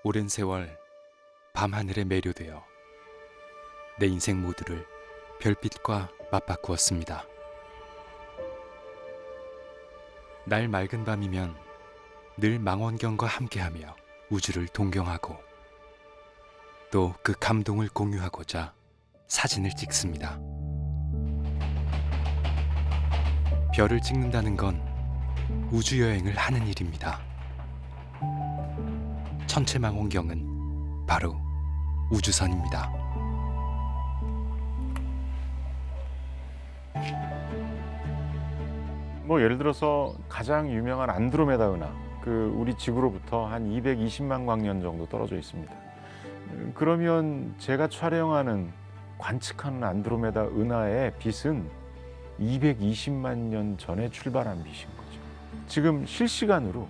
오랜 세월 밤하늘에 매료되어 내 인생 모두를 별빛과 맞바꾸었습니다. 날 맑은 밤이면 늘 망원경과 함께하며 우주를 동경하고 또 그 감동을 공유하고자 사진을 찍습니다. 별을 찍는다는 건 우주여행을 하는 일입니다. 천체망원경은 바로 우주선입니다. 뭐 예를 들어서 가장 유명한 안드로메다 은하, 우리 지구로부터 한 220만 광년 정도 떨어져 있습니다. 그러면 제가 촬영하는 관측하는 안드로메다 은하의 빛은 220만 년 전에 출발한 빛인 거죠. 지금 실시간으로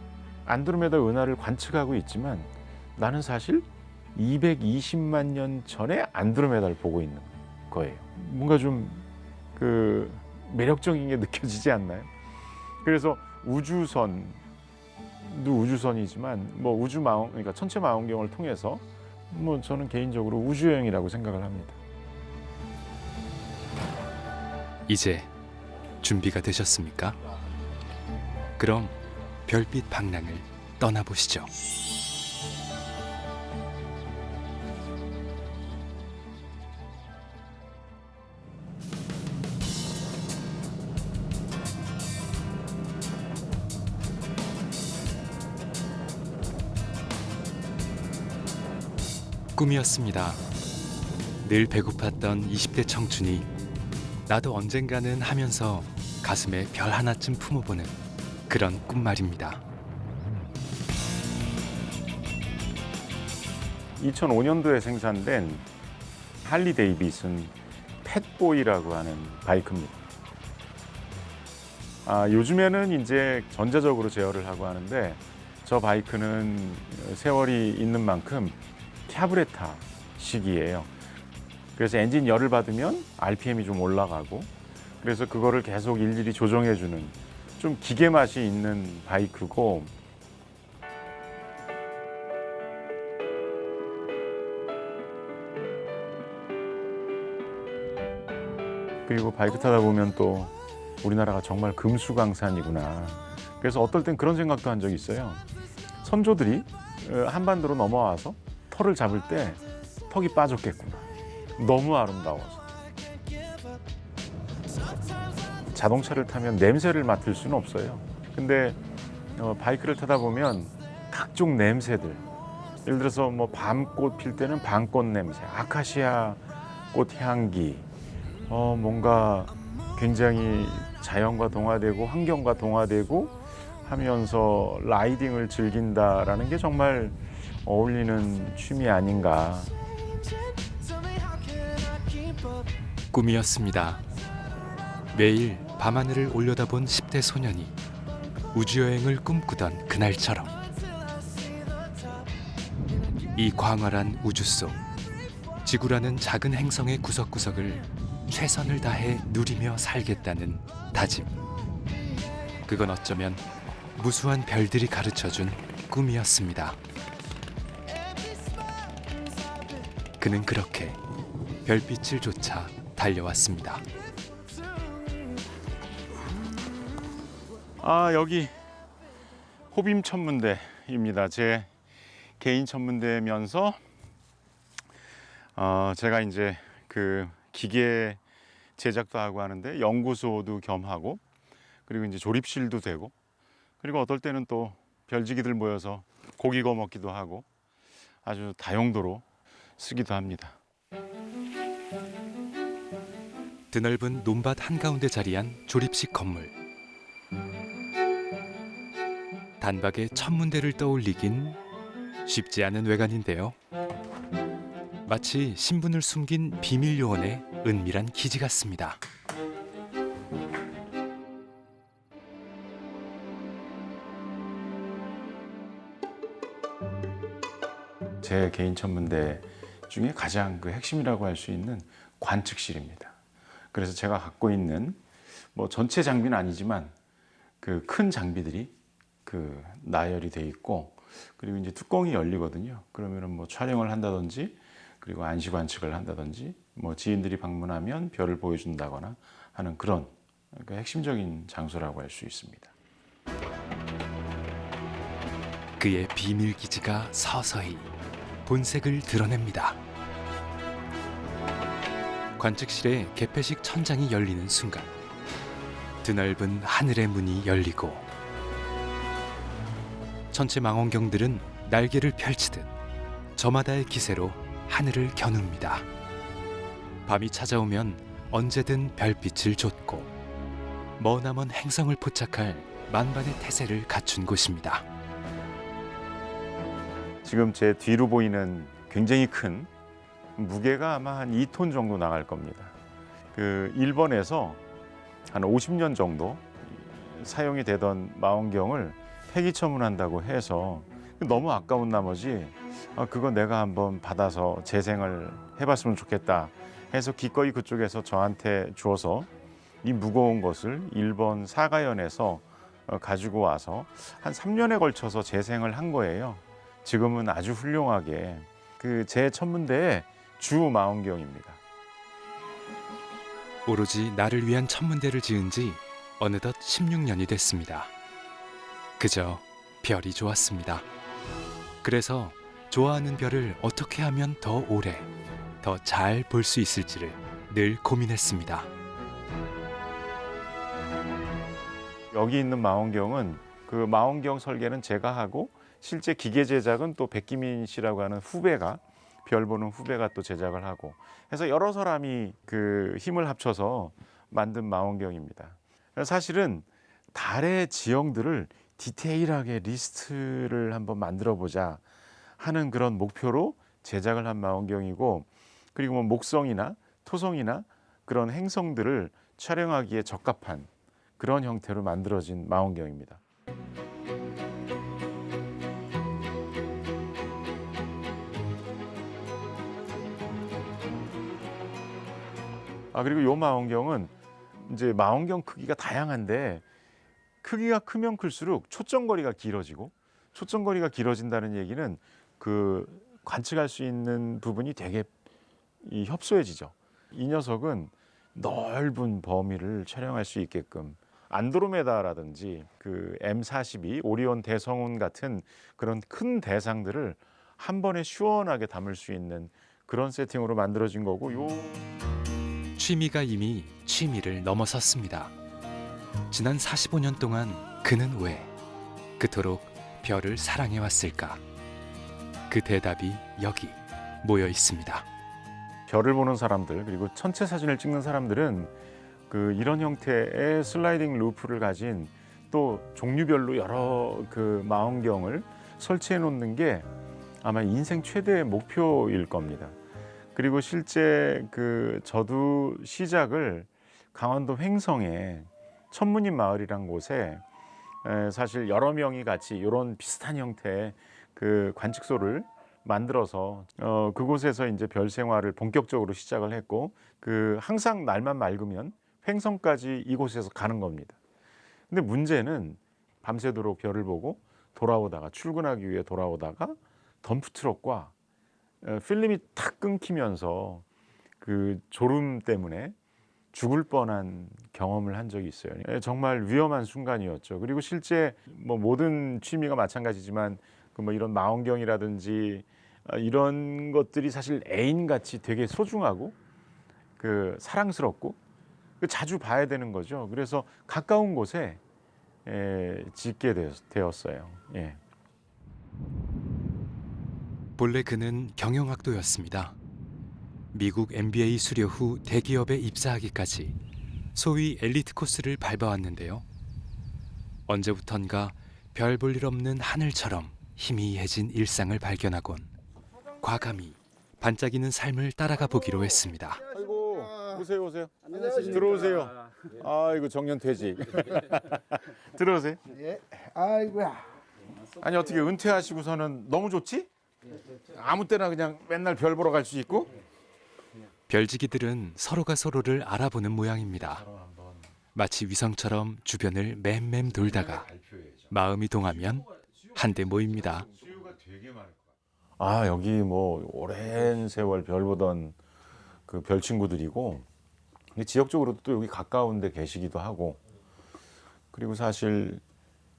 안드로메다 은하를 관측하고 있지만 나는 사실 220만 년 전에 안드로메다를 보고 있는 거예요. 뭔가 좀 매력적인 게 느껴지지 않나요? 그래서 우주선도 우주선이지만 그러니까 천체 망원경을 통해서 저는 개인적으로 우주여행이라고 생각을 합니다. 이제 준비가 되셨습니까? 그럼 별빛 방랑을 떠나보시죠. 꿈이었습니다. 늘 배고팠던 20대 청춘이 나도 언젠가는 하면서 가슴에 별 하나쯤 품어보는 그런 꿈 말입니다. 2005년도에 생산된 할리 데이비슨 팻보이라고 하는 바이크입니다. 요즘에는 이제 전자적으로 제어를 하고 하는데 저 바이크는 세월이 있는 만큼 캐브레타식이에요. 그래서 엔진 열을 받으면 RPM이 좀 올라가고 그래서 그거를 계속 일일이 조정해주는 좀 기계 맛이 있는 바이크고, 그리고 바이크 타다 보면 또 우리나라가 정말 금수강산이구나. 그래서 어떨 땐 그런 생각도 한 적이 있어요. 선조들이 한반도로 넘어와서 털을 잡을 때 턱이 빠졌겠구나. 너무 아름다워서. 자동차를 타면 냄새를 맡을 수는 없어요. 근데 바이크를 타다 보면 각종 냄새들, 예를 들어서 밤꽃 필 때는 밤꽃 냄새, 아카시아 꽃 향기, 뭔가 굉장히 자연과 동화되고 환경과 동화되고 하면서 라이딩을 즐긴다라는 게 정말 어울리는 취미 아닌가. 꿈이었습니다. 매일 밤하늘을 올려다본 10대 소년이 우주여행을 꿈꾸던 그날처럼 이 광활한 우주 속 지구라는 작은 행성의 구석구석을 최선을 다해 누리며 살겠다는 다짐. 그건 어쩌면 무수한 별들이 가르쳐준 꿈이었습니다. 그는 그렇게 별빛을 쫓아 달려왔습니다. 여기 호빔 천문대입니다. 제 개인 천문대면서 제가 이제 기계 제작도 하고 하는데 연구소도 겸하고 그리고 이제 조립실도 되고 그리고 어떨 때는 또 별지기들 모여서 고기 구워 먹기도 하고 아주 다용도로 쓰기도 합니다. 드넓은 논밭 한가운데 자리한 조립식 건물. 단박에 천문대를 떠올리긴 쉽지 않은 외관인데요. 마치 신분을 숨긴 비밀 요원의 은밀한 기지 같습니다. 제 개인 천문대 중에 가장 핵심이라고 할 수 있는 관측실입니다. 그래서 제가 갖고 있는 전체 장비는 아니지만 큰 장비들이 나열이 돼 있고 그리고 이제 뚜껑이 열리거든요. 그러면은 뭐 촬영을 한다든지 그리고 안시 관측을 한다든지 뭐 지인들이 방문하면 별을 보여준다거나 하는 그런 그러니까 핵심적인 장소라고 할 수 있습니다. 그의 비밀 기지가 서서히 본색을 드러냅니다. 관측실의 개폐식 천장이 열리는 순간 드넓은 하늘의 문이 열리고 천체 망원경들은 날개를 펼치듯 저마다의 기세로 하늘을 겨눕니다. 밤이 찾아오면 언제든 별빛을 좇고 머나먼 행성을 포착할 만반의 태세를 갖춘 곳입니다. 지금 제 뒤로 보이는 굉장히 큰 무게가 아마 한 2톤 정도 나갈 겁니다. 그 일본에서 한 50년 정도 사용이 되던 망원경을 폐기 처분한다고 해서 너무 아까운 나머지 그거 내가 한번 받아서 재생을 해봤으면 좋겠다 해서 기꺼이 그쪽에서 저한테 줘서 이 무거운 것을 일본 사가현에서 가지고 와서 한 3년에 걸쳐서 재생을 한 거예요. 지금은 아주 훌륭하게 그 제 천문대의 주 망원경입니다. 오로지 나를 위한 천문대를 지은 지 어느덧 16년이 됐습니다. 그저 별이 좋았습니다. 그래서 좋아하는 별을 어떻게 하면 더 오래, 더 잘 볼 수 있을지를 늘 고민했습니다. 여기 있는 망원경은 그 망원경 설계는 제가 하고 실제 기계 제작은 또 백기민 씨라고 하는 후배가 별 보는 후배가 또 제작을 하고 해서 여러 사람이 그 힘을 합쳐서 만든 망원경입니다. 사실은 달의 지형들을 디테일하게 리스트를 한번 만들어 보자 하는 그런 목표로 제작을 한 망원경이고 그리고 뭐 목성이나 토성이나 그런 행성들을 촬영하기에 적합한 그런 형태로 만들어진 망원경입니다. 그리고 이 망원경은 이제 망원경 크기가 다양한데 크기가 크면 클수록 초점거리가 길어지고 초점거리가 길어진다는 얘기는 그 관측할 수 있는 부분이 되게 협소해지죠. 이 녀석은 넓은 범위를 촬영할 수 있게끔 안드로메다라든지 그 M42 오리온 대성운 같은 그런 큰 대상들을 한 번에 시원하게 담을 수 있는 그런 세팅으로 만들어진 거고 취미가 이미 취미를 넘어섰습니다. 지난 45년 동안 그는 왜 그토록 별을 사랑해왔을까? 그 대답이 여기 모여 있습니다. 별을 보는 사람들 그리고 천체 사진을 찍는 사람들은 그 이런 형태의 슬라이딩 루프를 가진 또 종류별로 여러 그 망원경을 설치해 놓는 게 아마 인생 최대의 목표일 겁니다. 그리고 실제 그 저도 시작을 강원도 횡성에 천문인 마을이란 곳에 사실 여러 명이 같이 이런 비슷한 형태의 그 관측소를 만들어서 그곳에서 이제 별 생활을 본격적으로 시작을 했고 그 항상 날만 맑으면 횡성까지 이곳에서 가는 겁니다. 근데 문제는 밤새도록 별을 보고 돌아오다가 출근하기 위해 돌아오다가 덤프트럭과 필름이 탁 끊기면서 그 졸음 때문에 죽을 뻔한 경험을 한 적이 있어요. 정말 위험한 순간이었죠. 그리고 실제 뭐 모든 취미가 마찬가지지만 그 뭐 이런 망원경이라든지 이런 것들이 사실 애인같이 되게 소중하고 그 사랑스럽고 자주 봐야 되는 거죠. 그래서 가까운 곳에 짓게 되었어요. 예. 본래 그는 경영학도였습니다. 미국 MBA 수료 후 대기업에 입사하기까지 소위 엘리트 코스를 밟아왔는데요. 언제부턴가 별 볼 일 없는 하늘처럼 희미해진 일상을 발견하곤 과감히 반짝이는 삶을 따라가 보기로 했습니다. 아이고 오세요. 들어오세요. 아이고 정년퇴직. 들어오세요. 예. 아이고야. 아니 어떻게 은퇴하시고서는 너무 좋지? 아무 때나 그냥 맨날 별 보러 갈 수 있고? 별지기들은 서로가 서로를 알아보는 모양입니다. 마치 위성처럼 주변을 맴맴 돌다가 마음이 동하면 한데 모입니다. 아 여기 뭐 오랜 세월 별 보던 그 별 친구들이고, 근데 지역적으로도 또 여기 가까운 데 계시기도 하고, 그리고 사실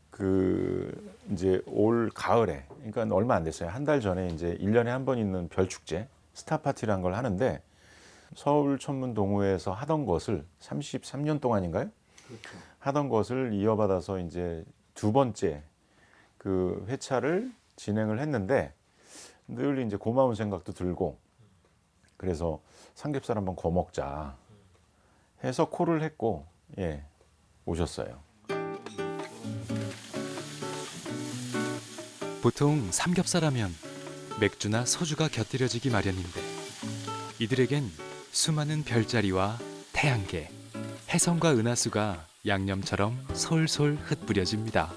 그 이제 올 가을에, 그러니까 얼마 안 됐어요. 한 달 전에 이제 1년에 한 번 있는 별 축제 스타 파티라는 걸 하는데, 서울 천문 동호회에서 하던 것을 33년 동안인가요? 그렇죠. 하던 것을 이어받아서 이제 두 번째 그 회차를 진행을 했는데, 늘 이제 고마운 생각도 들고, 그래서 삼겹살 한번 구워 먹자 해서 콜을 했고, 예, 오셨어요. 보통 삼겹살 하면 맥주나 소주가 곁들여지기 마련인데 이들에겐 수많은 별자리와 태양계, 혜성과 은하수가 양념처럼 솔솔 흩뿌려집니다.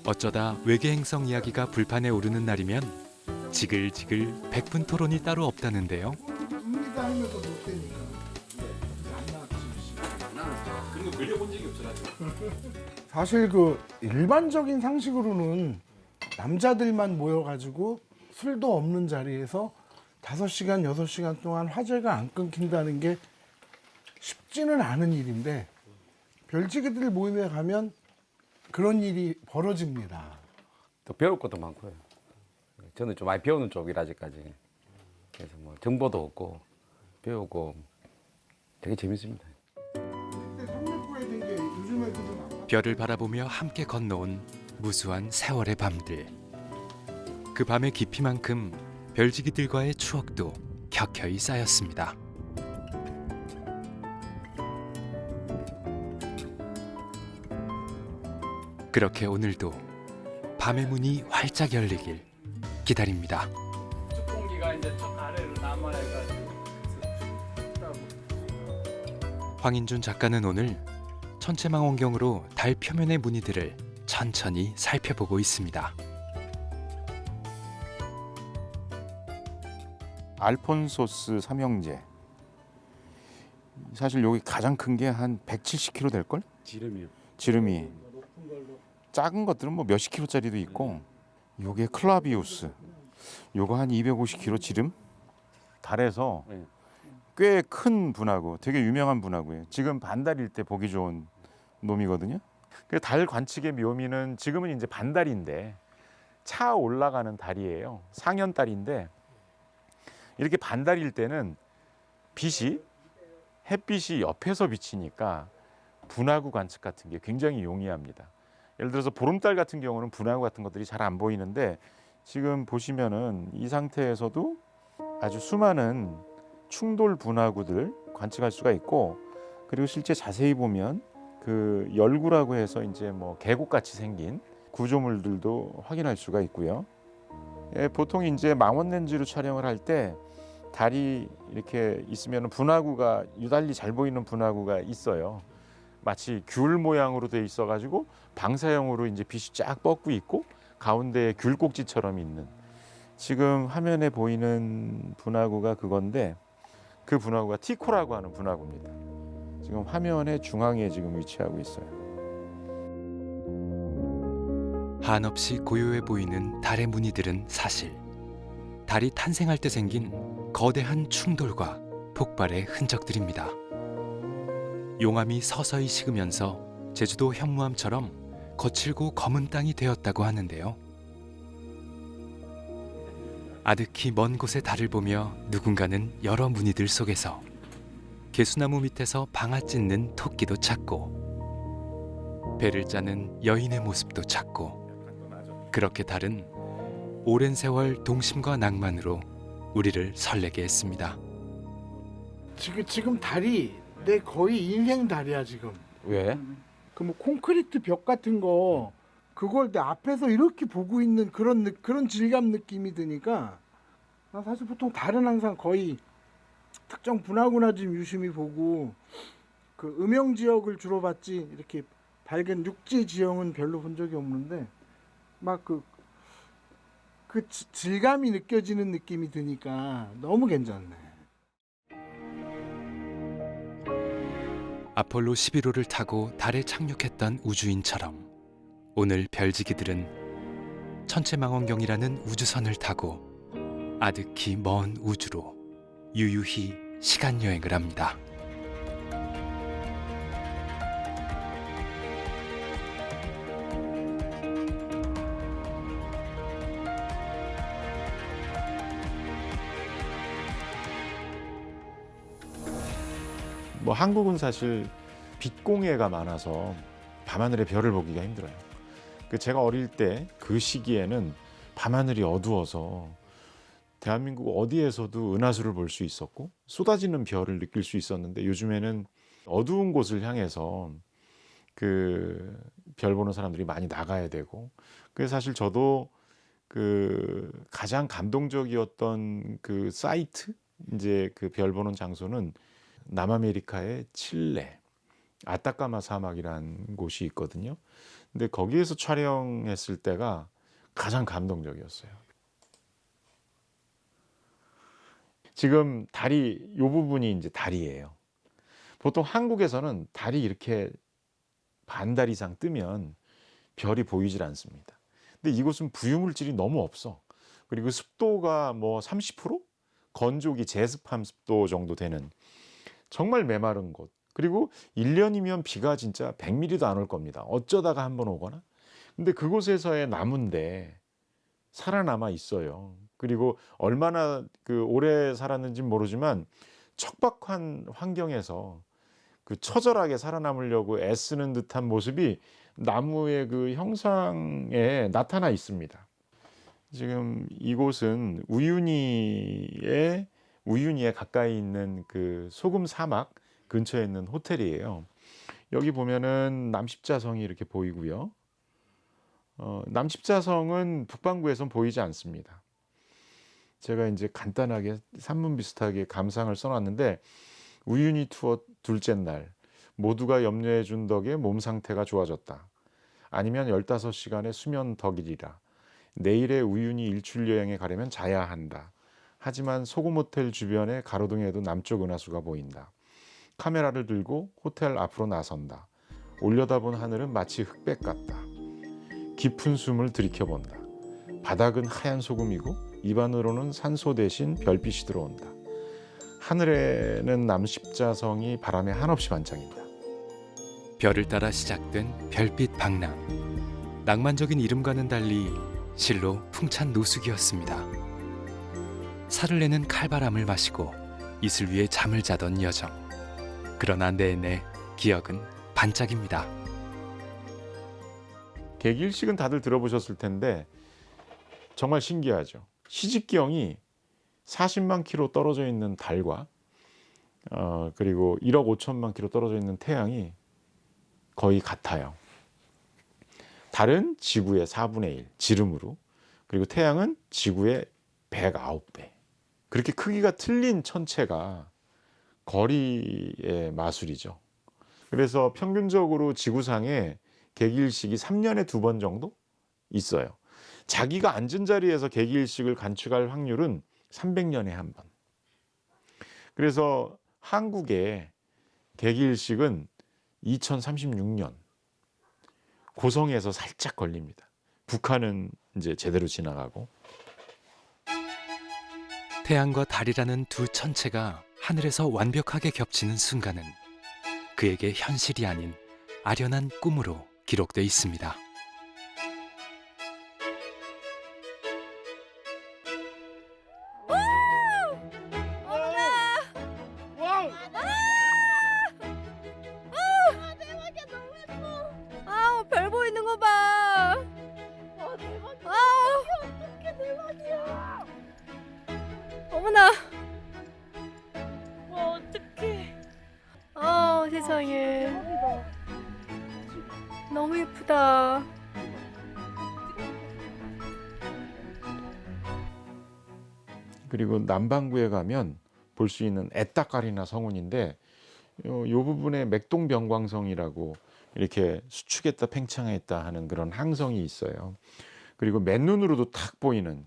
어쩌다 외계 행성 이야기가 불판에 오르는 날이면 지글지글 백분 토론이 따로 없다는데요. 웁니다 하면서 못 되니까. 안 나왔지. 그리고 걸려본 적이 없잖아요. 사실 그 일반적인 상식으로는 남자들만 모여가지고 술도 없는 자리에서 5시간, 6시간 동안 화제가 안 끊긴다는 게 쉽지는 않은 일인데, 별지기들 모임에 가면 그런 일이 벌어집니다. 또 배울 것도 많고요. 저는 좀 많이 배우는 쪽이라 아직까지. 그래서 뭐 정보도 얻고 배우고 되게 재밌습니다. 그때 삼육구에 된 게 요즘 애들은 안 별을 바라보며 함께 건너온 무수한 세월의 밤들. 그 밤의 깊이만큼 별지기들과의 추억도 켜켜이 쌓였습니다. 그렇게 오늘도 밤의 문이 활짝 열리길 기다립니다. 축공기가 이제 저 아래로 남아해가지고. 황인준 작가는 오늘 천체망원경으로 달 표면의 무늬들을 천천히 살펴보고 있습니다. 알폰소스 삼형제. 사실 여기 가장 큰 게 한 170kg 될 걸? 지름이요. 지름이. 작은 것들은 뭐 몇십 킬로짜리도 있고, 요게 클라비우스. 요거 한 250kg 지름? 달에서 네. 꽤 큰 분화구, 되게 유명한 분화구예요. 지금 반달일 때 보기 좋은 놈이거든요. 그 달 관측의 묘미는 지금은 이제 반달인데 차 올라가는 달이에요. 상현달인데 이렇게 반달일 때는 빛이, 햇빛이 옆에서 비치니까 분화구 관측 같은 게 굉장히 용이합니다. 예를 들어서 보름달 같은 경우는 분화구 같은 것들이 잘 안 보이는데, 지금 보시면은 이 상태에서도 아주 수많은 충돌 분화구들 관측할 수가 있고, 그리고 실제 자세히 보면 그 열구라고 해서 이제 뭐 계곡같이 생긴 구조물들도 확인할 수가 있고요. 예, 보통 이제 망원 렌즈로 촬영을 할 때 달이 이렇게 있으면 분화구가 유달리 잘 보이는 분화구가 있어요. 마치 귤 모양으로 돼 있어가지고 방사형으로 이제 빛이 쫙 뻗고 있고 가운데에 귤꼭지처럼 있는, 지금 화면에 보이는 분화구가 그건데, 그 분화구가 티코라고 하는 분화구입니다. 지금 화면의 중앙에 지금 위치하고 있어요. 한없이 고요해 보이는 달의 무늬들은 사실 달이 탄생할 때 생긴 거대한 충돌과 폭발의 흔적들입니다. 용암이 서서히 식으면서 제주도 현무암처럼 거칠고 검은 땅이 되었다고 하는데요. 아득히 먼 곳의 달을 보며 누군가는 여러 무늬들 속에서 개수나무 밑에서 방아 찢는 토끼도 찾고 배를 짜는 여인의 모습도 찾고, 그렇게 달은 오랜 세월 동심과 낭만으로 우리를 설레게 했습니다. 지금 달이 내 거의 인생 달이야 지금. 왜? 그 뭐 콘크리트 벽 같은 거, 그걸 내 앞에서 이렇게 보고 있는 그런 질감 느낌이 드니까, 나 사실 보통 달은 항상 거의 특정 분화구나 좀 유심히 보고, 그 음영 지역을 주로 봤지 이렇게 밝은 육지 지형은 별로 본 적이 없는데, 막 질감이 느껴지는 느낌이 드니까 너무 괜찮네. 아폴로 11호를 타고 달에 착륙했던 우주인처럼 오늘 별지기들은 천체망원경이라는 우주선을 타고 아득히 먼 우주로 유유히 시간여행을 합니다. 뭐 한국은 사실 빛공해가 많아서 밤하늘의 별을 보기가 힘들어요. 제가 어릴 때 그 시기에는 밤하늘이 어두워서 대한민국 어디에서도 은하수를 볼 수 있었고 쏟아지는 별을 느낄 수 있었는데 요즘에는 어두운 곳을 향해서 그 별 보는 사람들이 많이 나가야 되고 그래서 사실 저도 그 가장 감동적이었던 그 사이트 이제 그 별 보는 장소는 남아메리카의 칠레 아타카마 사막이라는 곳이 있거든요. 근데 거기에서 촬영했을 때가 가장 감동적이었어요. 지금 달이 이 부분이 이제 달이에요. 보통 한국에서는 달이 이렇게 반달 이상 뜨면 별이 보이질 않습니다. 근데 이곳은 부유물질이 너무 없어. 그리고 습도가 뭐 30%? 건조기 제습함 습도 정도 되는 정말 메마른 곳. 그리고 1년이면 비가 진짜 100mm도 안 올 겁니다. 어쩌다가 한번 오거나. 근데 그곳에서의 나무인데 살아남아 있어요. 그리고 얼마나 그 오래 살았는지는 모르지만 척박한 환경에서 그 처절하게 살아남으려고 애쓰는 듯한 모습이 나무의 그 형상에 나타나 있습니다. 지금 이곳은 우유니에 가까이 있는 그 소금 사막 근처에 있는 호텔이에요. 여기 보면은 남십자성이 이렇게 보이고요. 남십자성은 북반구에선 보이지 않습니다. 제가 이제 간단하게 산문 비슷하게 감상을 써놨는데 우유니 투어 둘째 날 모두가 염려해 준 덕에 몸 상태가 좋아졌다. 아니면 15시간의 수면 덕이리라. 내일의 우유니 일출 여행에 가려면 자야 한다. 하지만 소금 호텔 주변의 가로등에도 남쪽 은하수가 보인다. 카메라를 들고 호텔 앞으로 나선다. 올려다본 하늘은 마치 흑백 같다. 깊은 숨을 들이켜본다. 바닥은 하얀 소금이고 입안으로는 산소 대신 별빛이 들어온다. 하늘에는 남십자성이 바람에 한없이 반짝인다. 별을 따라 시작된 별빛 방랑. 낭만적인 이름과는 달리 실로 풍찬 노숙이었습니다. 살을 내는 칼바람을 마시고 이슬 위에 잠을 자던 여정. 그러나 내내 기억은 반짝입니다. 개기일식은 다들 들어보셨을 텐데 정말 신기하죠. 시집경이 40만 킬로 떨어져 있는 달과 그리고 1억 5천만 킬로 떨어져 있는 태양이 거의 같아요. 달은 지구의 4분의 1 지름으로, 그리고 태양은 지구의 109배. 그렇게 크기가 틀린 천체가 거리의 마술이죠. 그래서 평균적으로 지구상에 개기일식이 3년에 2번 정도 있어요. 자기가 앉은 자리에서 개기일식을 간축할 확률은 300년에 한 번. 그래서 한국의 개기일식은 2036년 고성에서 살짝 걸립니다. 북한은 이제 제대로 지나가고. 태양과 달이라는 두 천체가 하늘에서 완벽하게 겹치는 순간은 그에게 현실이 아닌 아련한 꿈으로 기록돼 있습니다. 아우 별 보이는 거 봐. 대박이야. 아우 어떡해 대박이야. 어머나. 와 어떡해. 아우 세상에. 너무 예쁘다. 그리고 남반구에 가면 볼 수 있는 에따까리나 성운인데 이 부분에 맥동병광성이라고 이렇게 수축했다 팽창했다 하는 그런 항성이 있어요. 그리고 맨눈으로도 탁 보이는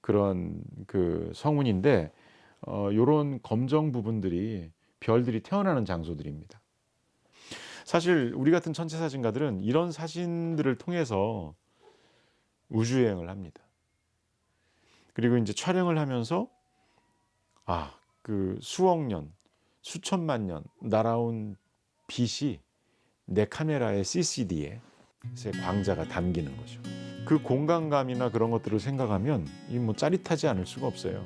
그런 그 성운인데 요런 검정 부분들이 별들이 태어나는 장소들입니다. 사실 우리 같은 천체 사진가들은 이런 사진들을 통해서 우주 여행을 합니다. 그리고 이제 촬영을 하면서 그 수억 년, 수천만 년 날아온 빛이 내 카메라의 CCD에 제 광자가 담기는 거죠. 그 공간감이나 그런 것들을 생각하면 이 뭐 짜릿하지 않을 수가 없어요.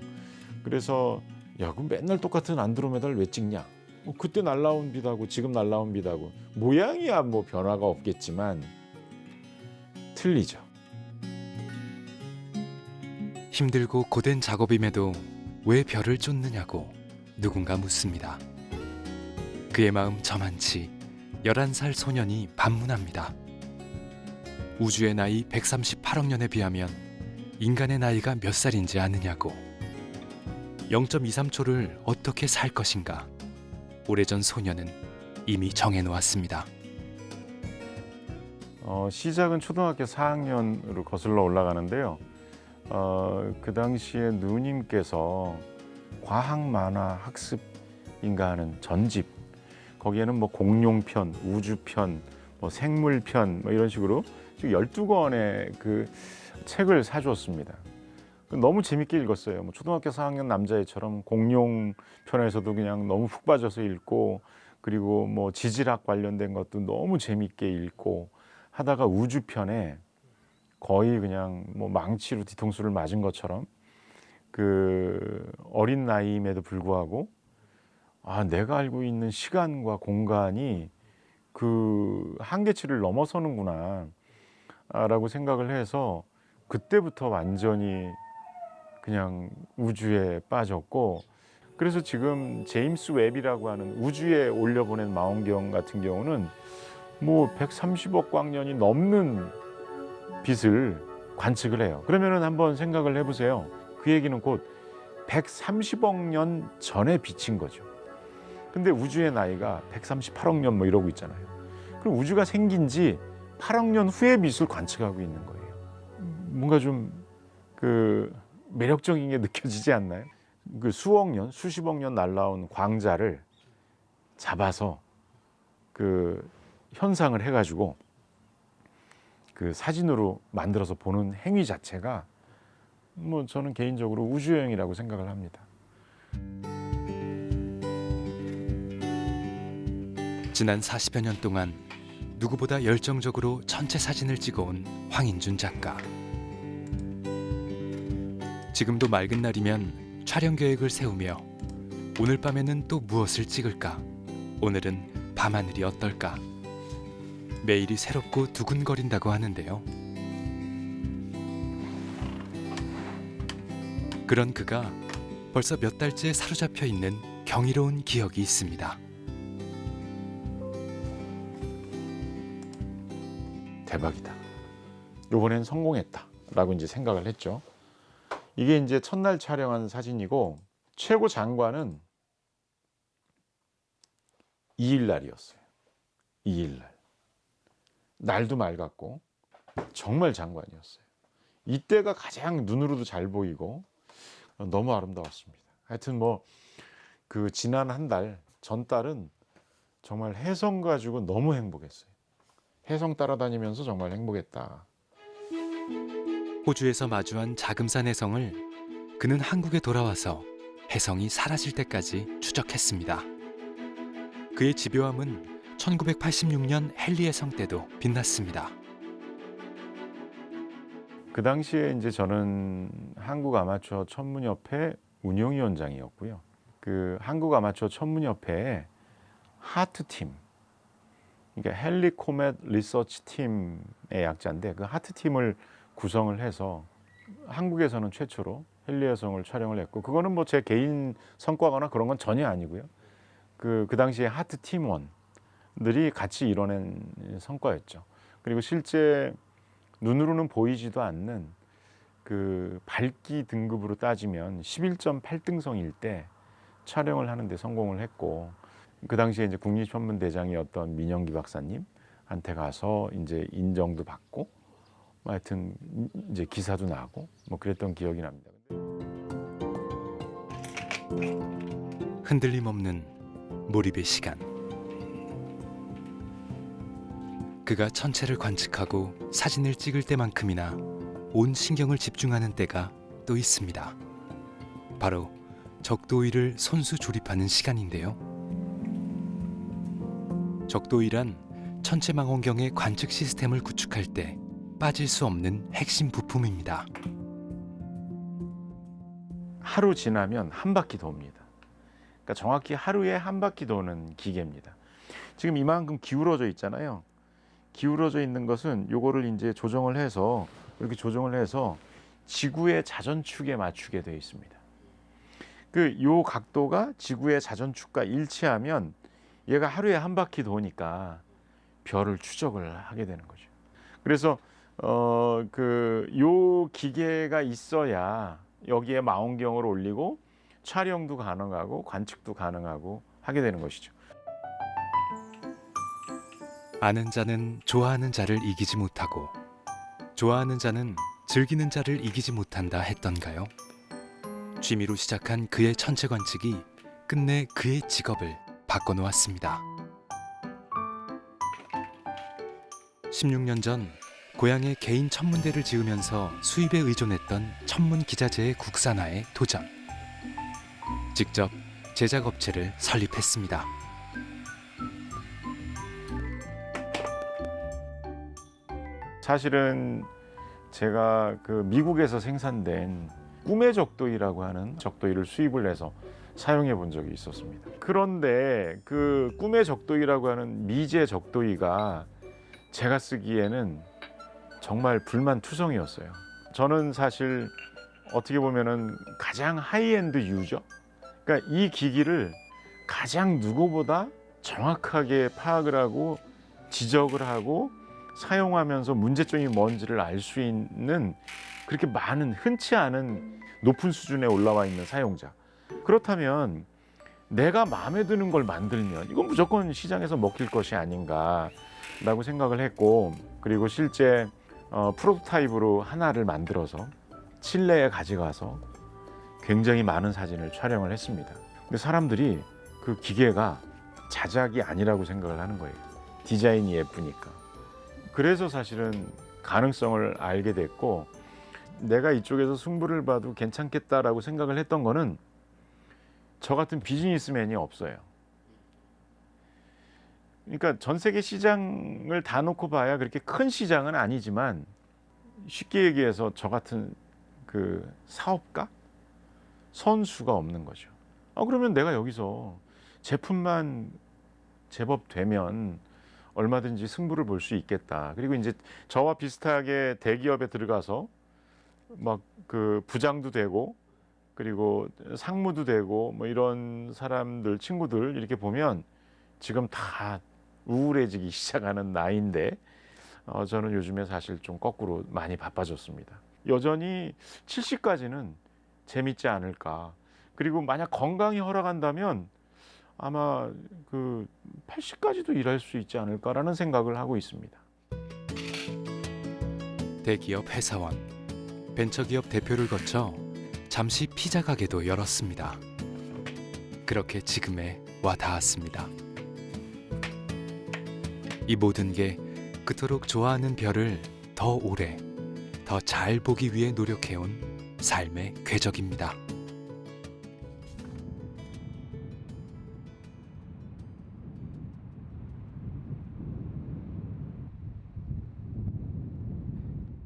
그래서 야, 그럼 맨날 똑같은 안드로메다를 왜 찍냐? 뭐 그때 날라온 빛하고 지금 날라온 빛하고 모양이야 뭐 변화가 없겠지만 틀리죠. 힘들고 고된 작업임에도 왜 별을 쫓느냐고 누군가 묻습니다. 그의 마음 저만치 11살 소년이 반문합니다. 우주의 나이 138억 년에 비하면 인간의 나이가 몇 살인지 아느냐고. 0.23초를 어떻게 살 것인가. 오래전 소년은 이미 정해놓았습니다. 시작은 초등학교 4학년으로 거슬러 올라가는데요. 그 당시에 누님께서 과학 만화 학습인가 하는 전집, 거기에는 뭐 공룡편, 우주편, 뭐 생물편 뭐 이런 식으로 12권의 그 책을 사주었습니다. 너무 재밌게 읽었어요. 뭐 초등학교 4학년 남자애처럼 공룡 편에서도 그냥 너무 푹 빠져서 읽고, 그리고 뭐 지질학 관련된 것도 너무 재밌게 읽고 하다가 우주편에 거의 그냥 뭐 망치로 뒤통수를 맞은 것처럼 그 어린 나이임에도 불구하고 내가 알고 있는 시간과 공간이 그 한계치를 넘어서는구나 라고 생각을 해서 그때부터 완전히 그냥 우주에 빠졌고, 그래서 지금 제임스 웹이라고 하는 우주에 올려보낸 망원경 같은 경우는 뭐 130억 광년이 넘는 빛을 관측을 해요. 그러면은 한번 생각을 해보세요. 그 얘기는 곧 130억 년 전에 빛인 거죠. 근데 우주의 나이가 138억 년 뭐 이러고 있잖아요. 그럼 우주가 생긴 지 8억 년 후의 빛을 관측하고 있는 거예요. 뭔가 좀 그 매력적인 게 느껴지지 않나요? 그 수억 년, 수십억 년 날라온 광자를 잡아서 그 현상을 해가지고 그 사진으로 만들어서 보는 행위 자체가 뭐 저는 개인적으로 우주여행이라고 생각을 합니다. 지난 40여 년 동안 누구보다 열정적으로 천체 사진을 찍어온 황인준 작가. 지금도 맑은 날이면 촬영 계획을 세우며 오늘 밤에는 또 무엇을 찍을까? 오늘은 밤하늘이 어떨까? 매일이 새롭고 두근거린다고 하는데요. 그런 그가 벌써 몇 달째 사로잡혀 있는 경이로운 기억이 있습니다. 대박이다. 이번엔 성공했다라고 이제 생각을 했죠. 이게 이제 첫날 촬영한 사진이고 최고 장관은 2일 날이었어요. 2일 날. 날도 맑았고 정말 장관이었어요. 이때가 가장 눈으로도 잘 보이고 너무 아름다웠습니다. 하여튼 뭐 그 지난 한 달, 전달은 정말 혜성 가지고 너무 행복했어요. 혜성 따라다니면서 정말 행복했다. 호주에서 마주한 자금산 혜성을 그는 한국에 돌아와서 혜성이 사라질 때까지 추적했습니다. 그의 집요함은 1986년 헨리 혜성 때도 빛났습니다. 그 당시에 이제 저는 한국 아마추어 천문협회 운영위원장이었고요. 그 한국 아마추어 천문협회에 하트팀, 그러니까 헬리코멧 리서치 팀의 약자인데 그 하트팀을 구성을 해서 한국에서는 최초로 헨리 혜성을 촬영을 했고, 그거는 뭐 제 개인 성과거나 그런 건 전혀 아니고요. 그 당시에 하트 팀원들이 같이 이뤄낸 성과였죠. 그리고 실제 눈으로는 보이지도 않는 그 밝기 등급으로 따지면 11.8등성일 때 촬영을 하는데 성공을 했고, 그 당시에 이제 국립천문대장이었던 민영기 박사님한테 가서 이제 인정도 받고, 하여튼 이제 기사도 나고 뭐 그랬던 기억이 납니다. 흔들림 없는 몰입의 시간. 그가 천체를 관측하고 사진을 찍을 때만큼이나 온 신경을 집중하는 때가 또 있습니다. 바로 적도일을 손수 조립하는 시간인데요. 적도일란 천체망원경의 관측 시스템을 구축할 때 빠질 수 없는 핵심 부품입니다. 하루 지나면 한 바퀴 돕니다. 그러니까 정확히 하루에 한 바퀴 도는 기계입니다. 지금 이만큼 기울어져 있잖아요. 기울어져 있는 것은 요거를 이제 조정을 해서 이렇게 조정을 해서 지구의 자전축에 맞추게 되어 있습니다. 요 각도가 지구의 자전축과 일치하면 얘가 하루에 한 바퀴 도니까 별을 추적을 하게 되는 거죠. 그래서 요 기계가 있어야 여기에 망원경을 올리고 촬영도 가능하고 관측도 가능하고 하게 되는 것이죠. 아는 자는 좋아하는 자를 이기지 못하고 좋아하는 자는 즐기는 자를 이기지 못한다 했던가요? 취미로 시작한 그의 천체 관측이 끝내 그의 직업을 바꿔놓았습니다. 16년 전 고향에 개인 천문대를 지으면서 수입에 의존했던 천문 기자재의 국산화에 도전. 직접 제작업체를 설립했습니다. 사실은 제가 미국에서 생산된 꿈의 적도이라고 하는 적도이를 수입을 해서 사용해 본 적이 있었습니다. 그런데 그 꿈의 적도이라고 하는 미제 적도이가 제가 쓰기에는 정말 불만투성이었어요. 저는 사실 어떻게 보면은 가장 하이엔드 유저, 그러니까 이 기기를 가장 누구보다 정확하게 파악을 하고 지적을 하고 사용하면서 문제점이 뭔지를 알 수 있는 그렇게 많은 흔치 않은 높은 수준에 올라와 있는 사용자. 그렇다면 내가 마음에 드는 걸 만들면 이건 무조건 시장에서 먹힐 것이 아닌가라고 생각을 했고, 그리고 실제 프로토타입으로 하나를 만들어서 칠레에 가져가서 굉장히 많은 사진을 촬영을 했습니다. 근데 사람들이 그 기계가 자작이 아니라고 생각을 하는 거예요. 디자인이 예쁘니까. 그래서 사실은 가능성을 알게 됐고, 내가 이쪽에서 승부를 봐도 괜찮겠다라고 생각을 했던 거는 저 같은 비즈니스맨이 없어요. 그러니까 전 세계 시장을 다 놓고 봐야 그렇게 큰 시장은 아니지만, 쉽게 얘기해서 저 같은 그 사업가, 선수가 없는 거죠. 그러면 내가 여기서 제품만 제법 되면 얼마든지 승부를 볼 수 있겠다. 그리고 이제 저와 비슷하게 대기업에 들어가서 막 그 부장도 되고 그리고 상무도 되고 뭐 이런 사람들, 친구들 이렇게 보면 지금 다 우울해지기 시작하는 나이인데, 저는 요즘에 사실 좀 거꾸로 많이 바빠졌습니다. 여전히 70까지는 재밌지 않을까. 그리고 만약 건강이 허락한다면 아마 그 80까지도 일할 수 있지 않을까라는 생각을 하고 있습니다. 대기업 회사원, 벤처기업 대표를 거쳐 잠시 피자 가게도 열었습니다. 그렇게 지금에 와 닿았습니다. 이 모든 게 그토록 좋아하는 별을 더 오래, 더 잘 보기 위해 노력해온 삶의 궤적입니다.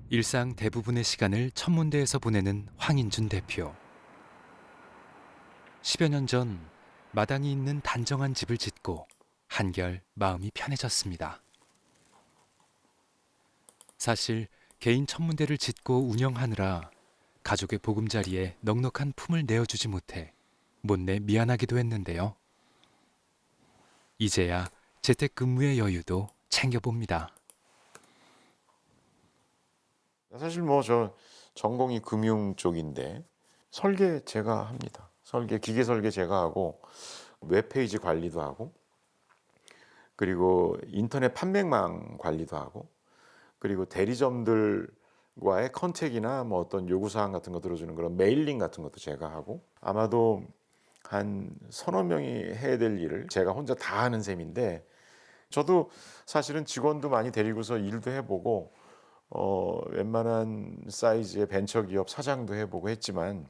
일상 대부분의 시간을 천문대에서 보내는 황인준 대표. 10여 년 전 마당이 있는 단정한 집을 짓고 한결 마음이 편해졌습니다. 사실 개인 천문대를 짓고 운영하느라 가족의 보금자리에 넉넉한 품을 내어주지 못해 못내 미안하기도 했는데요. 이제야 재택근무의 여유도 챙겨봅니다. 사실 뭐 저 전공이 금융 쪽인데 설계 제가 합니다. 기계 설계 제가 하고 웹페이지 관리도 하고 그리고 인터넷 판매망 관리도 하고 그리고 대리점들과의 컨택이나 뭐 어떤 요구사항 같은 거 들어주는 그런 메일링 같은 것도 제가 하고, 아마도 한 서너 명이 해야 될 일을 제가 혼자 다 하는 셈인데 저도 사실은 직원도 많이 데리고서 일도 해보고 웬만한 사이즈의 벤처기업 사장도 해보고 했지만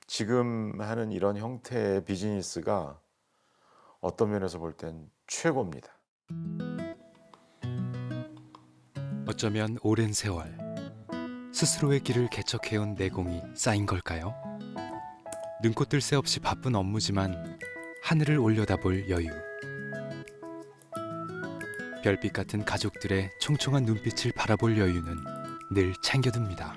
지금 하는 이런 형태의 비즈니스가 어떤 면에서 볼 땐 최고입니다. 어쩌면 오랜 세월 스스로의 길을 개척해온 내공이 쌓인 걸까요? 눈코 뜰 새 없이 바쁜 업무지만 하늘을 올려다볼 여유. 별빛 같은 가족들의 총총한 눈빛을 바라볼 여유는 늘 챙겨둡니다.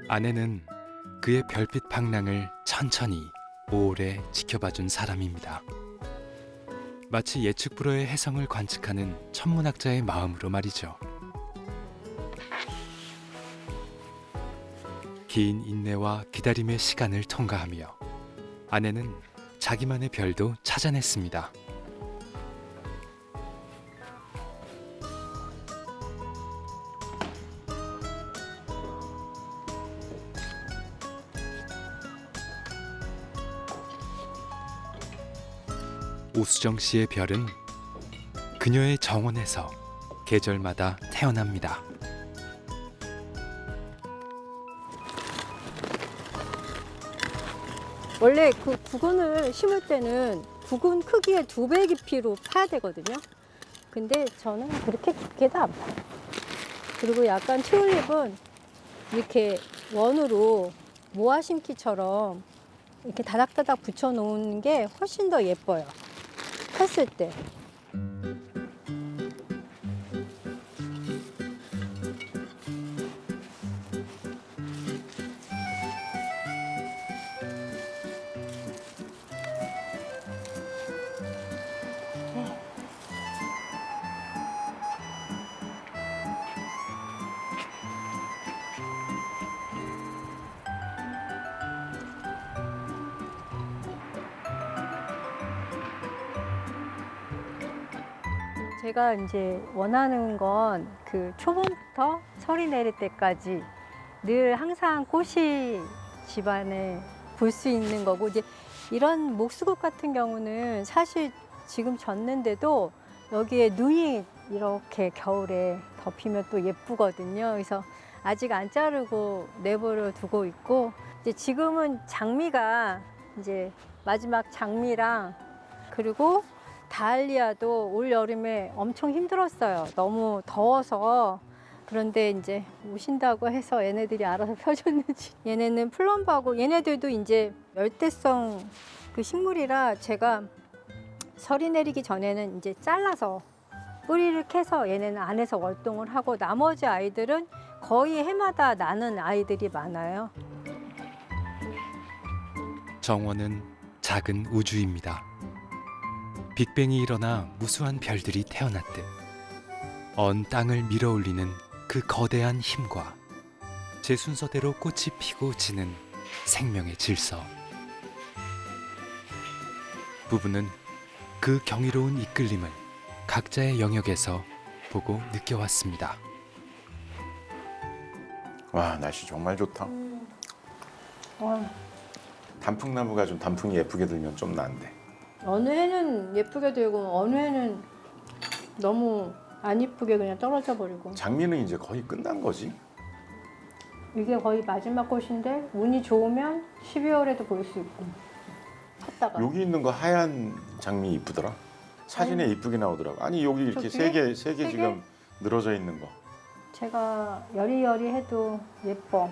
아내는 그의 별빛 방랑을 천천히 오래 지켜봐준 사람입니다. 마치 예측 불허의 혜성을 관측하는 천문학자의 마음으로 말이죠. 긴 인내와 기다림의 시간을 통과하며 아내는 자기만의 별도 찾아냈습니다. 오수정 씨의 별은 그녀의 정원에서 계절마다 태어납니다. 원래 그 구근을 심을 때는 구근 크기의 2배 깊이로 파야 되거든요. 근데 저는 그렇게 깊게도 안 파요. 그리고 약간 튤립은 이렇게 원으로 모아 심기처럼 이렇게 다닥다닥 붙여 놓은 게 훨씬 더 예뻐요. 폈을 때. 제가 이제 원하는 건 그 초봄부터 설이 내릴 때까지 늘 항상 꽃이 집안에 볼 수 있는 거고, 이제 이런 목수국 같은 경우는 사실 지금 졌는데도 여기에 눈이 이렇게 겨울에 덮이면 또 예쁘거든요. 그래서 아직 안 자르고 내버려 두고 있고, 이제 지금은 장미가 이제 마지막 장미랑, 그리고 다알리아도 올 여름에 엄청 힘들었어요. 너무 더워서. 그런데 이제 오신다고 해서 얘네들이 알아서 펴줬는지. 얘네는 플럼버고, 얘네들도 이제 열대성 그 식물이라 제가 설이 내리기 전에는 이제 잘라서 뿌리를 캐서 얘네는 안에서 월동을 하고, 나머지 아이들은 거의 해마다 나는 아이들이 많아요. 정원은 작은 우주입니다. 빅뱅이 일어나 무수한 별들이 태어났듯 언 땅을 밀어올리는 그 거대한 힘과 제 순서대로 꽃이 피고 지는 생명의 질서. 부부는 그 경이로운 이끌림을 각자의 영역에서 보고 느껴왔습니다. 와, 날씨 정말 좋다. 와, 단풍나무가 좀 단풍이 예쁘게 들면 좀 난데. 어느 해는 예쁘게 들고 어느 해는 너무 안 예쁘게 그냥 떨어져 버리고. 장미는 이제 거의 끝난 거지. 이게 거의 마지막 꽃인데 운이 좋으면 12월에도 볼 수 있고. 폈다가. 여기 있는 거 하얀 장미 이쁘더라. 사진에 이쁘게 나오더라고. 아니 여기 이렇게 저 뒤에? 세 개 세 개? 지금 늘어져 있는 거. 제가 여리여리해도 예뻐.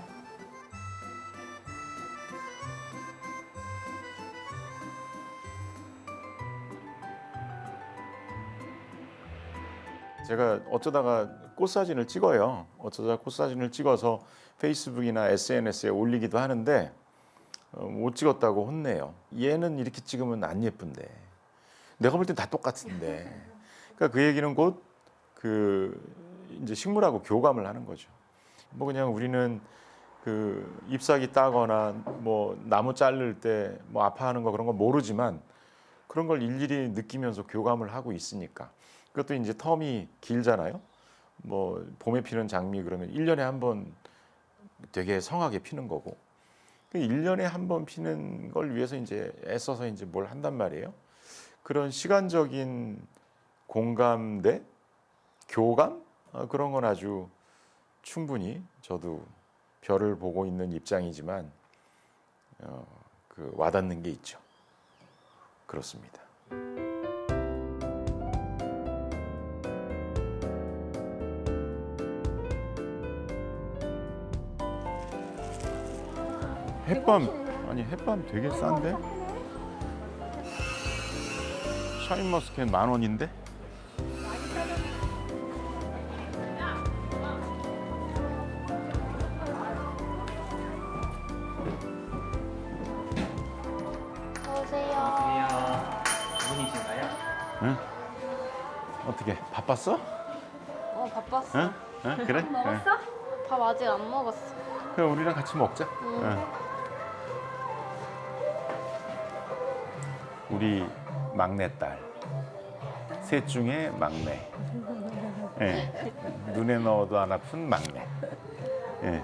제가 어쩌다가 꽃 사진을 찍어요. 어쩌다가 꽃 사진을 찍어서 페이스북이나 SNS에 올리기도 하는데 못 찍었다고 혼내요. 얘는 이렇게 찍으면 안 예쁜데. 내가 볼 땐 다 똑같은데. 그러니까 그 얘기는 곧 그 이제 식물하고 교감을 하는 거죠. 뭐 그냥 우리는 그 잎사귀 따거나 뭐 나무 자를 때 뭐 아파하는 거 그런 거 모르지만 그런 걸 일일이 느끼면서 교감을 하고 있으니까. 그것도 이제 텀이 길잖아요. 뭐 봄에 피는 장미 그러면 1년에 한 번 되게 성하게 피는 거고 1년에 한 번 피는 걸 위해서 이제 애써서 이제 뭘 한단 말이에요. 그런 시간적인 공감대, 교감 그런 건 아주 충분히 저도 별을 보고 있는 입장이지만 그 와닿는 게 있죠. 그렇습니다. 햇밤 되게 싼데? 샤인머스켓 10,000원인데? 어서오세요. 분이신가요? 응? 어떻게 바빴어? 바빴어. 응? 응? 그래? 먹었어? 밥 아직 안 먹었어. 그럼 우리랑 같이 먹자. 응. 응. 우리 막내딸 셋 중에 막내. 예. 눈에 넣어도 안 아픈 막내. 예.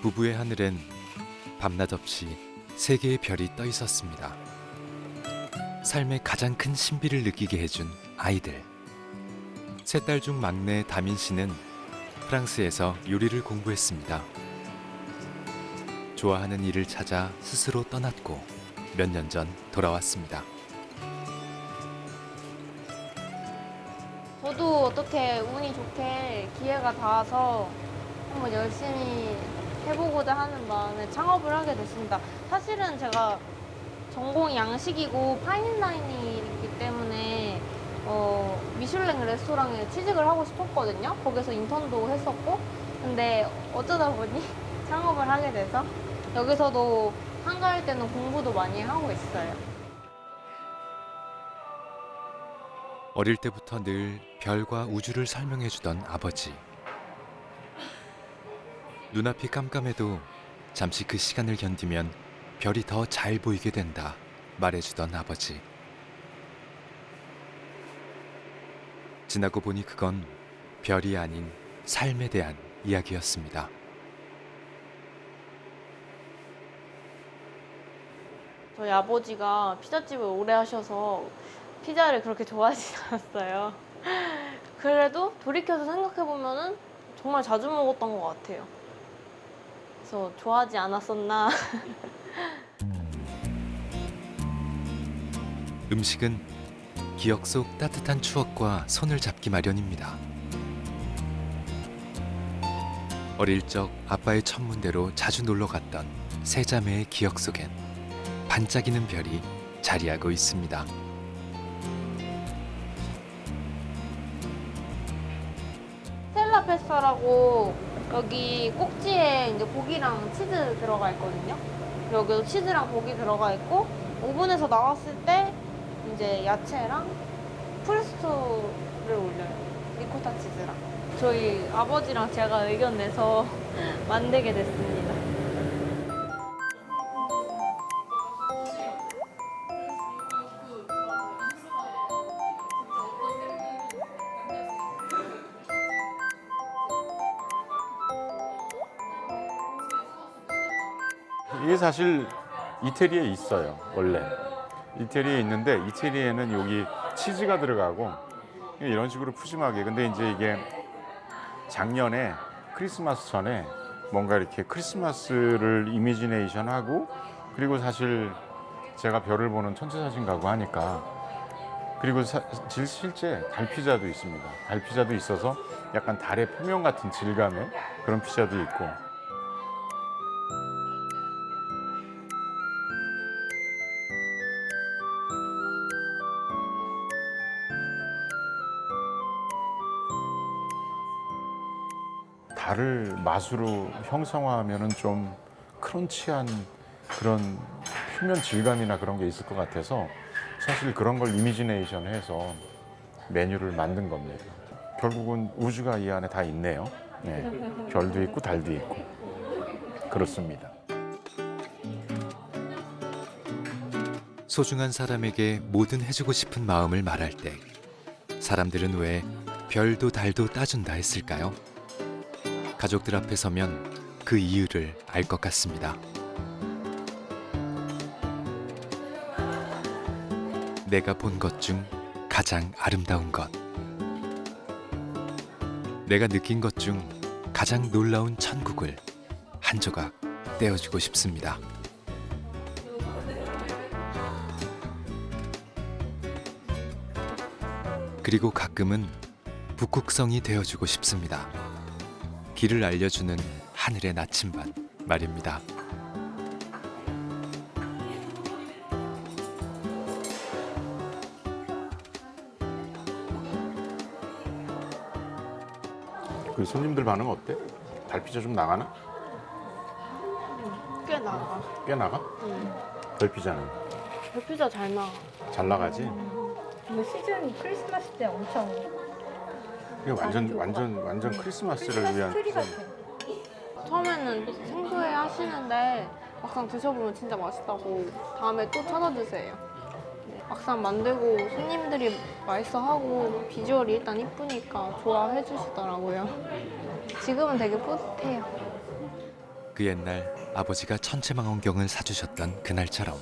부부의 하늘엔 밤낮 없이 세 개의 별이 떠 있었습니다. 삶의 가장 큰 신비를 느끼게 해준 아이들. 세 딸 중 막내 다민 씨는 프랑스에서 요리를 공부했습니다. 좋아하는 일을 찾아 스스로 떠났고 몇 년 전 돌아왔습니다. 저도 어떻게 운이 좋게 기회가 닿아서 한번 열심히 해보고자 하는 마음에 창업을 하게 됐습니다. 사실은 제가 전공이 양식이고 파인다이닝이기 때문에 미슐랭 레스토랑에 취직을 하고 싶었거든요. 거기서 인턴도 했었고, 근데 어쩌다 보니 창업을 하게 돼서 여기서도 한가할 때는 공부도 많이 하고 있어요. 어릴 때부터 늘 별과 우주를 설명해주던 아버지. 눈앞이 깜깜해도 잠시 그 시간을 견디면 별이 더 잘 보이게 된다 말해주던 아버지. 지나고 보니 그건 별이 아닌 삶에 대한 이야기였습니다. 저희 아버지가 피자집을 오래 하셔서 피자를 그렇게 좋아하지 않았어요. 그래도 돌이켜서 생각해보면은 정말 자주 먹었던 것 같아요. 그래서 좋아하지 않았었나. 음식은 기억 속 따뜻한 추억과 손을 잡기 마련입니다. 어릴 적 아빠의 천문대로 자주 놀러 갔던 세 자매의 기억 속엔 반짝이는 별이 자리하고 있습니다. 스텔라 페스타라고 여기 꼭지에 이제 고기랑 치즈 들어가 있거든요. 여기도 치즈랑 고기 들어가 있고 오븐에서 나왔을 때 이제 야채랑 프레스토를 올려요. 리코타 치즈랑. 저희 아버지랑 제가 의견 내서 만들게 됐습니다. 이게 사실 이태리에 있어요. 원래 이태리에 있는데 이태리에는 여기 치즈가 들어가고 이런 식으로 푸짐하게. 근데 이제 이게 작년에 크리스마스 전에 뭔가 이렇게 크리스마스를 이미지네이션하고, 그리고 사실 제가 별을 보는 천체사진 가고 하니까, 그리고 실제 달 피자도 있습니다. 달 피자도 있어서 약간 달의 표면 같은 질감의 그런 피자도 있고. 달을 맛으로 형성화하면은 좀 크런치한 그런 표면 질감이나 그런 게 있을 것 같아서 사실 그런 걸 이미지네이션해서 메뉴를 만든 겁니다. 결국은 우주가 이 안에 다 있네요. 네. 별도 있고 달도 있고 그렇습니다. 소중한 사람에게 뭐든 해주고 싶은 마음을 말할 때 사람들은 왜 별도 달도 따준다 했을까요? 가족들 앞에 서면 그 이유를 알 것 같습니다. 내가 본 것 중 가장 아름다운 것, 내가 느낀 것 중 가장 놀라운 천국을 한 조각 떼어주고 싶습니다. 그리고 가끔은 북극성이 되어주고 싶습니다. 길을 알려주는 하늘의 나침반 말입니다. 그 손님들 반응 어때? 달피자 좀 나가나? 꽤 나가. 꽤 나가? 별피자는 별피자 잘 나가. 잘 나가지? 뭐 시즌 크리스마스 때 엄청 이게 완전 크리스마스를 위한 트리 피자. 같아. 처음에는 생소해 하시는데 막상 드셔보면 진짜 맛있다고 다음에 또 찾아드세요. 네, 막상 만들고 손님들이 맛있어하고 비주얼이 일단 이쁘니까 좋아해 주시더라고요. 지금은 되게 뿌듯해요. 그 옛날 아버지가 천체망원경을 사주셨던 그날처럼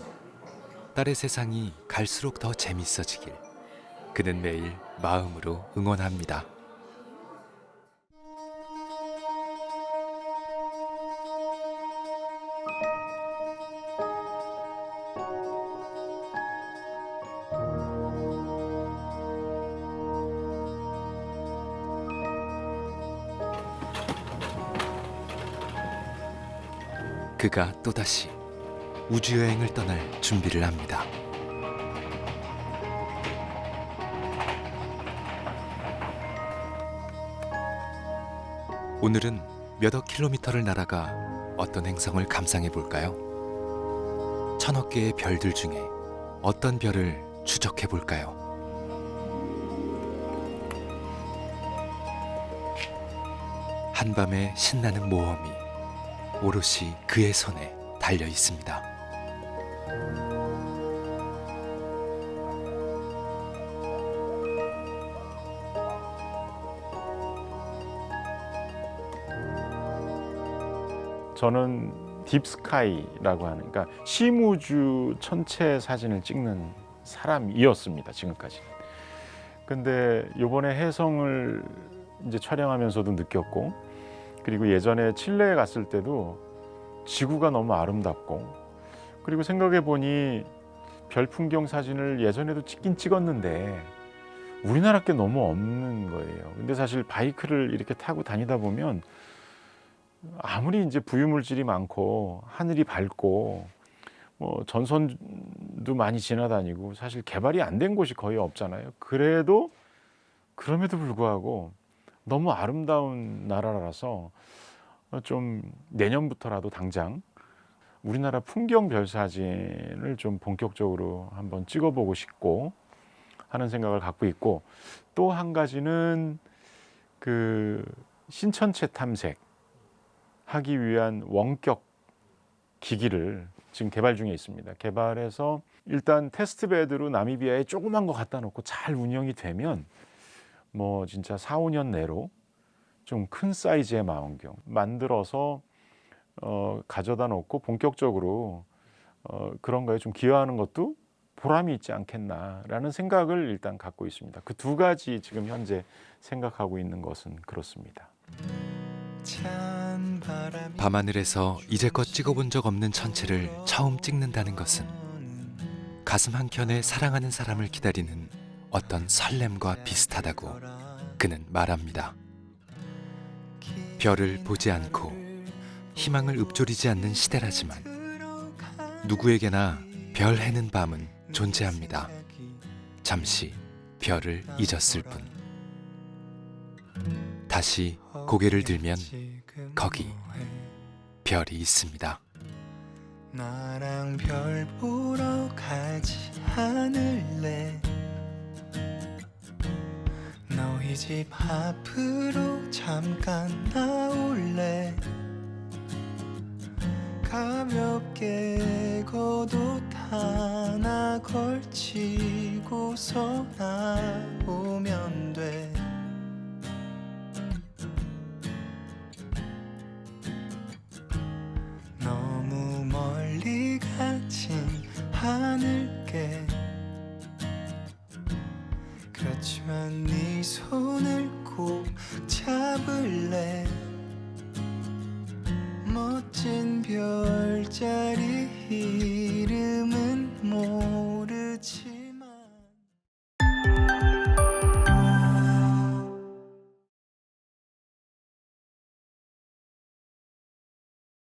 딸의 세상이 갈수록 더 재밌어지길 그는 매일 마음으로 응원합니다. 그가 또다시 우주여행을 떠날 준비를 합니다. 오늘은 몇억 킬로미터를 날아가 어떤 행성을 감상해 볼까요? 1000억 개의 별들 중에 어떤 별을 추적해 볼까요? 한밤의 신나는 모험이 오롯이 그의 손에 달려 있습니다. 저는 딥스카이라고 하는, 그러니까 심우주 천체 사진을 찍는 사람이었습니다, 지금까지. 근데 이번에 해성을 이제 촬영하면서도 느꼈고, 그리고 예전에 칠레에 갔을 때도 지구가 너무 아름답고, 그리고 생각해 보니 별 풍경 사진을 예전에도 찍긴 찍었는데 우리나라 게 너무 없는 거예요. 근데 사실 바이크를 이렇게 타고 다니다 보면 아무리 이제 부유물질이 많고 하늘이 밝고 뭐 전선도 많이 지나다니고 사실 개발이 안 된 곳이 거의 없잖아요. 그럼에도 불구하고 너무 아름다운 나라라서 좀 내년부터라도 당장 우리나라 풍경 별 사진을 좀 본격적으로 한번 찍어보고 싶고 하는 생각을 갖고 있고, 또 한 가지는 그 신천체 탐색 하기 위한 원격 기기를 지금 개발 중에 있습니다. 개발해서 일단 테스트 베드로 나미비아에 조그만 거 갖다 놓고 잘 운영이 되면 뭐 진짜 4, 5년 내로 좀 큰 사이즈의 망원경 만들어서 가져다 놓고 본격적으로 그런 거에 좀 기여하는 것도 보람이 있지 않겠나라는 생각을 일단 갖고 있습니다. 그 두 가지 지금 현재 생각하고 있는 것은 그렇습니다. 밤하늘에서 이제껏 찍어본 적 없는 천체를 처음 찍는다는 것은 가슴 한켠에 사랑하는 사람을 기다리는 어떤 설렘과 비슷하다고 그는 말합니다. 별을 보지 않고 희망을 읊조리지 않는 시대라지만 누구에게나 별 해는 밤은 존재합니다. 잠시 별을 잊었을 뿐. 다시 고개를 들면 거기 별이 있습니다. 나랑 별 보러 가지 않을래? 너희 집 앞으로 잠깐 나올래? 가볍게 겉옷 하나 걸치고서 나오면 돼. 비친 하늘께 그렇지만 네 손을 꼭 잡을래 멋진 별자리 이름